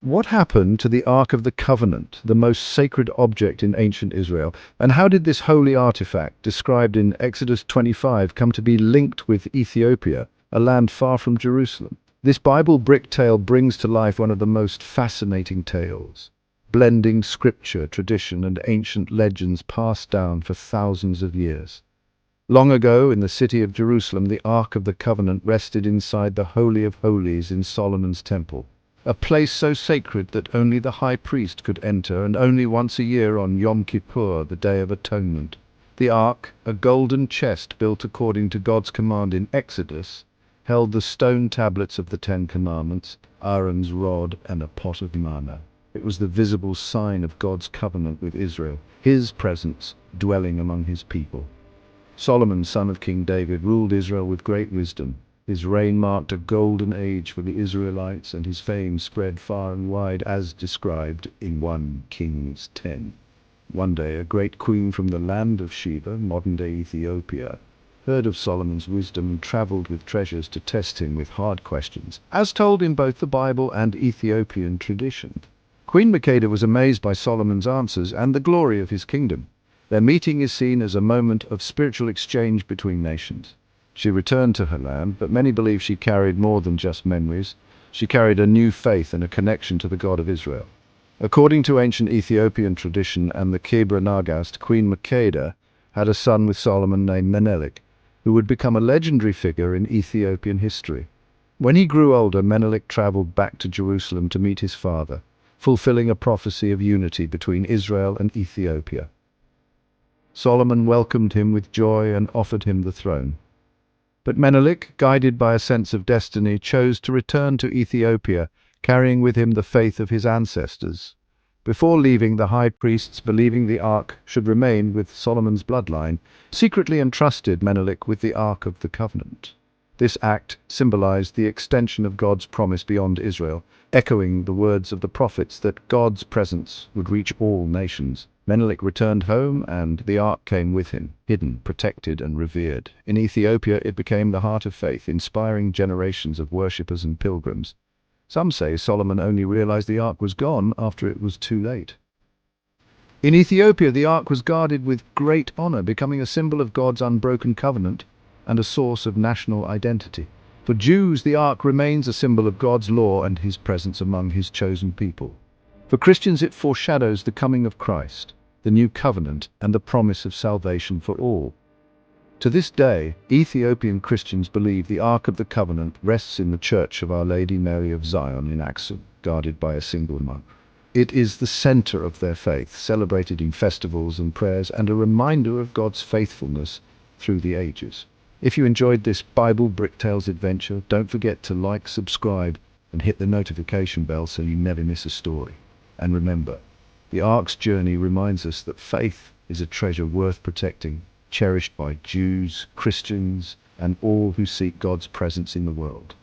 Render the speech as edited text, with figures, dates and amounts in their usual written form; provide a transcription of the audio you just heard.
What happened to the Ark of the Covenant, the most sacred object in ancient Israel? And how did this holy artifact, described in Exodus 25, come to be linked with Ethiopia, a land far from Jerusalem? This Bible brick tale brings to life one of the most fascinating tales, blending scripture, tradition, and ancient legends passed down for thousands of years. Long ago, in the city of Jerusalem, the Ark of the Covenant rested inside the Holy of Holies in Solomon's temple, a place so sacred that only the high priest could enter, and only once a year on Yom Kippur, the Day of Atonement. The Ark, a golden chest built according to God's command in Exodus, held the stone tablets of the Ten Commandments, Aaron's rod, and a pot of manna. It was the visible sign of God's covenant with Israel, his presence dwelling among his people. Solomon, son of King David, ruled Israel with great wisdom. His reign marked a golden age for the Israelites, and his fame spread far and wide as described in 1 Kings 10. One day, a great queen from the land of Sheba, modern-day Ethiopia, heard of Solomon's wisdom and traveled with treasures to test him with hard questions, as told in both the Bible and Ethiopian tradition. Queen Makeda was amazed by Solomon's answers and the glory of his kingdom. Their meeting is seen as a moment of spiritual exchange between nations. She returned to her land, but many believe she carried more than just memories. She carried a new faith and a connection to the God of Israel. According to ancient Ethiopian tradition and the Kebra Nagast, Queen Makeda had a son with Solomon named Menelik, who would become a legendary figure in Ethiopian history. When he grew older, Menelik traveled back to Jerusalem to meet his father, fulfilling a prophecy of unity between Israel and Ethiopia. Solomon welcomed him with joy and offered him the throne. But Menelik, guided by a sense of destiny, chose to return to Ethiopia, carrying with him the faith of his ancestors. Before leaving, the high priests, believing the ark should remain with Solomon's bloodline, secretly entrusted Menelik with the Ark of the Covenant. This act symbolized the extension of God's promise beyond Israel, echoing the words of the prophets that God's presence would reach all nations. Menelik returned home, and the ark came with him, hidden, protected, and revered. In Ethiopia, it became the heart of faith, inspiring generations of worshippers and pilgrims. Some say Solomon only realized the ark was gone after it was too late. In Ethiopia, the ark was guarded with great honor, becoming a symbol of God's unbroken covenant and a source of national identity. For Jews, the ark remains a symbol of God's law and his presence among his chosen people. For Christians, it foreshadows the coming of Christ, the new covenant, and the promise of salvation for all. To this day, Ethiopian Christians believe the Ark of the Covenant rests in the Church of Our Lady Mary of Zion in Aksum, guarded by a single monk. It is the center of their faith, celebrated in festivals and prayers, and a reminder of God's faithfulness through the ages. If you enjoyed this Bible Brick Tales adventure, don't forget to like, subscribe, and hit the notification bell so you never miss a story. And remember, the Ark's journey reminds us that faith is a treasure worth protecting, cherished by Jews, Christians, and all who seek God's presence in the world.